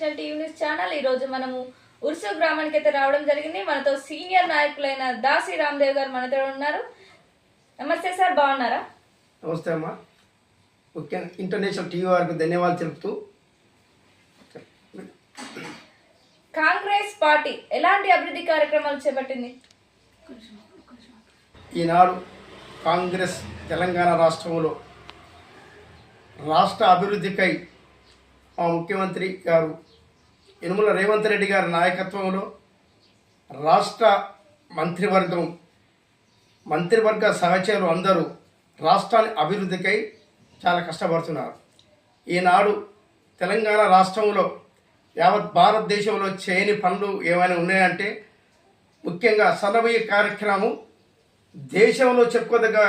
National TV news channel. ఈ రోజు మనము ఉర్సు గ్రామానికి అయితే రావడం జరిగింది. మనతో సీనియర్ నాయకులైన దాసి రామ్దేవ్ గారు మనతో ఉన్నారు. నమస్తే సార్, బాగున్నారా? నమస్తే అమ్మా. ముఖ్యంగా ఇంటర్నేషనల్ టీవీ వారికి ధన్యవాదాలు తెలుపుతూ, కాంగ్రెస్ పార్టీ ఎలాంటి అభివృద్ధి కార్యక్రమాలు చేపట్టింది? ఈనాడు కాంగ్రెస్ తెలంగాణ రాష్ట్రంలో రాష్ట్ర అభివృద్ధికై మా ముఖ్యమంత్రి గారు యనమల రేవంత్ రెడ్డి గారి నాయకత్వంలో రాష్ట్ర మంత్రివర్గ సహచరులు అందరూ రాష్ట్రాన్ని అభివృద్ధికై చాలా కష్టపడుతున్నారు. ఈనాడు తెలంగాణ రాష్ట్రంలో యావత్ భారతదేశంలో చేయని పనులు ఏమైనా ఉన్నాయంటే ముఖ్యంగా సన్నబియ్య కార్యక్రమం దేశంలో చెప్పుకోదగ్గ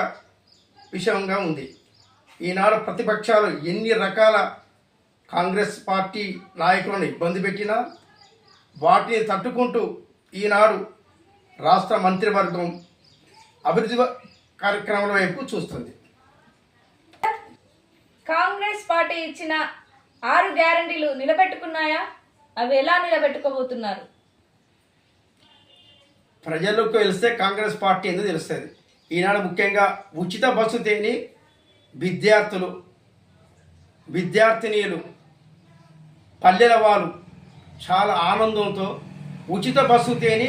విషయంగా ఉంది. ఈనాడు ప్రతిపక్షాలు ఎన్ని రకాల కాంగ్రెస్ పార్టీ నాయకులను ఇబ్బంది పెట్టినా వాటిని తట్టుకుంటూ ఈనాడు రాష్ట్ర మంత్రివర్గం అభివృద్ధి కార్యక్రమాల వైపు చూస్తుంది. కాంగ్రెస్ పార్టీ ఇచ్చిన 6 గ్యారంటీలు నిలబెట్టుకున్నాయా? అవి ఎలా నిలబెట్టుకోబోతున్నారు? ప్రజలకు తెలిస్తే కాంగ్రెస్ పార్టీ ఎందుకు తెలుస్తుంది. ఈనాడు ముఖ్యంగా ఉచిత బస్సు తేని విద్యార్థినీలు పల్లెల వాళ్ళు చాలా ఆనందంతో ఉచిత బస్సు తేని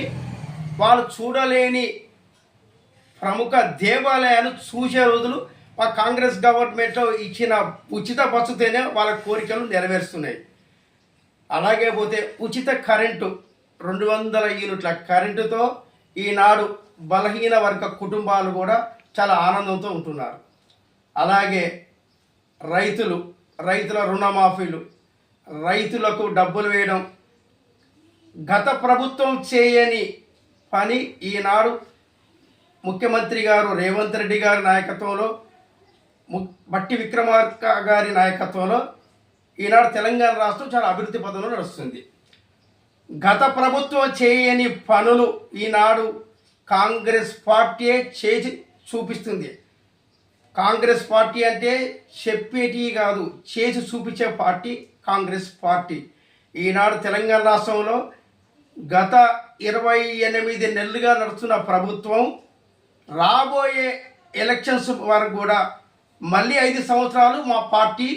వాళ్ళు చూడలేని ప్రముఖ దేవాలయాలు చూసే రోజులు మా కాంగ్రెస్ గవర్నమెంట్లో ఇచ్చిన ఉచిత బస్సు తేనే వాళ్ళ కోరికలు నెరవేరుస్తున్నాయి. అలాగే పోతే ఉచిత కరెంటు 200 యూనిట్ల కరెంటుతో ఈనాడు బలహీన వర్గ కుటుంబాలు కూడా చాలా ఆనందంతో ఉంటున్నారు. అలాగే రైతుల రుణమాఫీలు, రైతులకు డబ్బులు వేయడం, గత ప్రభుత్వం చేయని పని ఈనాడు ముఖ్యమంత్రి గారు రేవంత్ రెడ్డి గారి నాయకత్వంలో, బట్టి విక్రమార్క గారి నాయకత్వంలో ఈనాడు తెలంగాణ రాష్ట్రం చాలా అభివృద్ధి పదంలో నడుస్తుంది. గత ప్రభుత్వం చేయని పనులు ఈనాడు కాంగ్రెస్ పార్టీయే చేసి చూపిస్తుంది. కాంగ్రెస్ పార్టీ అంటే చెప్పేటి కాదు, చేసి చూపించే పార్టీ కాంగ్రెస్ పార్టీ. ఈనాడు తెలంగాణ రాష్ట్రంలో గత 28 నెలలుగా నడుస్తున్న ప్రభుత్వం రాబోయే ఎలక్షన్స్ వరకు కూడా మళ్ళీ 5 సంవత్సరాలు మా పార్టీ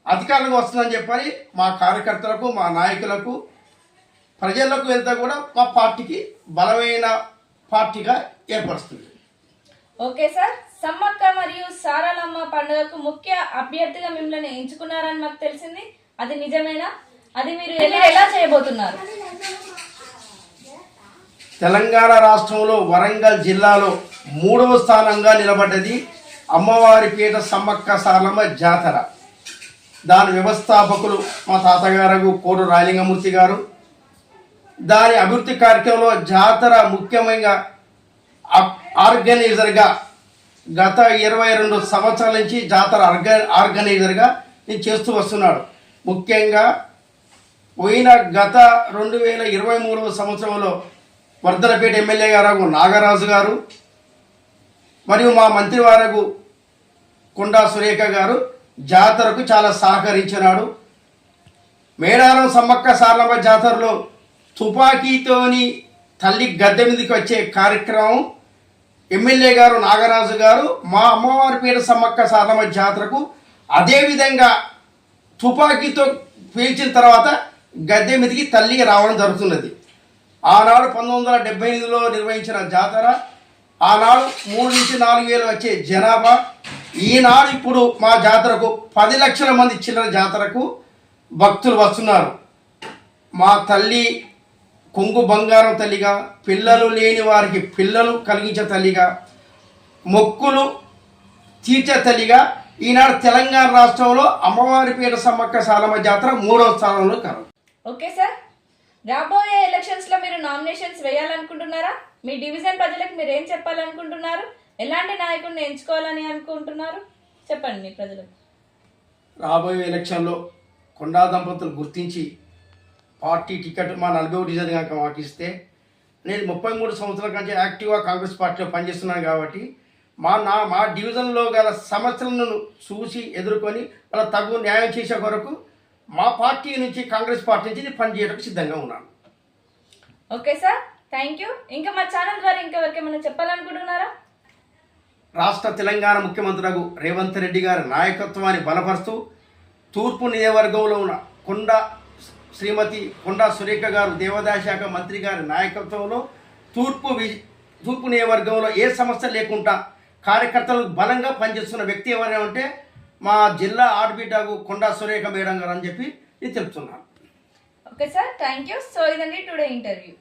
అధికారంలోకి వస్తుందని చెప్పని మా కార్యకర్తలకు, మా నాయకులకు, ప్రజలకు వెళ్తా కూడా మా పార్టీకి బలమైన పార్టీగా ఏర్పరుస్తుంది. ఓకే సార్, సమ్మక్క మరియు సారలమ్మ పండుగకు ముఖ్య అభ్యర్థిగా మిమ్మల్ని ఎంచుకున్నారని మాకు తెలిసింది. అది నిజమేనా? అది మీరు ఎలా చేయబోతున్నారు? తెలంగాణ రాష్ట్రంలో వరంగల్ జిల్లాలో 3వ స్థానంగా నిలబడ్డది అమ్మవారిపేట సమ్మక్క సారలమ్మ జాతర. దాని వ్యవస్థాపకులు మా తాతగారు కోడు రాయలింగమూర్తి గారు. దాని అభివృద్ధి కార్యక్రమంలో జాతర ముఖ్యమైన ఆర్గనైజర్గా గత 22 సంవత్సరాల నుంచి జాతర ఆర్గనైజర్గా నేను చేస్తూ వస్తున్నాడు. ముఖ్యంగా గత 2023 సంవత్సరంలో వర్ధనపేట ఎమ్మెల్యే గారు నాగరాజు గారు మరియు మా మంత్రివారగు కొండా సురేఖ గారు జాతరకు చాలా సహకరించినాడు. మేడారం సమ్మక్క సారలమ్మ జాతరలో తుపాకీతోని తల్లి గద్దె మీదకి వచ్చే కార్యక్రమం ఎమ్మెల్యే గారు నాగరాజు గారు మా అమ్మవారిపేట సమ్మక్క సారలమ్మ జాతరకు అదేవిధంగా తుపాకీతో పేల్చిన తర్వాత గద్దె మీదకి తల్లి రావడం జరుగుతున్నది. ఆనాడు 1978లో నిర్వహించిన జాతర. ఆనాడు 3 నుంచి 4 వేలు వచ్చే జనాభా. ఈనాడు ఇప్పుడు మా జాతరకు 10 లక్షల మంది చిల్లర జాతరకు భక్తులు వస్తున్నారు. మా తల్లి కొంగు బంగారం తల్లిగా, పిల్లలు లేని వారికి పిల్లలు కలిగించే తల్లిగా, మొక్కులు తీర్చే తల్లిగా ఈనాడు తెలంగాణ రాష్ట్రంలో అమ్మవారిపేట సమ్మక్క సారలమ్మ జాతర 3వ స్థానంలో కలదు. ఓకే సార్, రాబోయే ఎలక్షన్స్లో మీరు నామినేషన్స్ వేయాలనుకుంటున్నారా? మీ డివిజన్ ప్రజలకు మీరు ఏం చెప్పాలనుకుంటున్నారు? ఎలాంటి నాయకుడిని ఎంచుకోవాలని అనుకుంటున్నారు? చెప్పండి మీ ప్రజలకు. రాబోయే ఎలక్షన్లో కొండా దంపతులు గుర్తించి పార్టీ టికెట్ మా 40వ డివిజన్ కనుక మాకు ఇస్తే, నేను 33 సంవత్సరాల కంటే యాక్టివ్గా కాంగ్రెస్ పార్టీలో పనిచేస్తున్నాను కాబట్టి మా డివిజన్లో గల సమస్యలను చూసి ఎదుర్కొని వాళ్ళ తగు న్యాయం చేసే కొరకు మా పార్టీ నుంచి, కాంగ్రెస్ పార్టీ నుంచి నేను పనిచేయడానికి సిద్ధంగా ఉన్నాను. Okay sir, thank you. ఇంకా మా ఛానల్ ద్వారా ఇంకెవరికేమైనా చెప్పాలనుకుంటున్నారా? రాష్ట్ర తెలంగాణ ముఖ్యమంత్రులకు రేవంత్ రెడ్డి గారి నాయకత్వాన్ని బలపరుస్తూ తూర్పు నియోజకవర్గంలో ఉన్న శ్రీమతి కొండా సురేఖ గారు దేవాదాయ శాఖ మంత్రి గారి నాయకత్వంలో తూర్పు నియోజకవర్గంలో ఏ సమస్య లేకుండా కార్యకర్తలు బలంగా పనిచేస్తున్న వ్యక్తి ఎవరైనా ఉంటే మా జిల్లా ఆడబిడ్డకు కొండా సురేఖ మేడం గారు అని చెప్పి నేను తెలుపుతున్నాను. Okay sir, thank you. So ఇదండి టుడే ఇంటర్వ్యూ.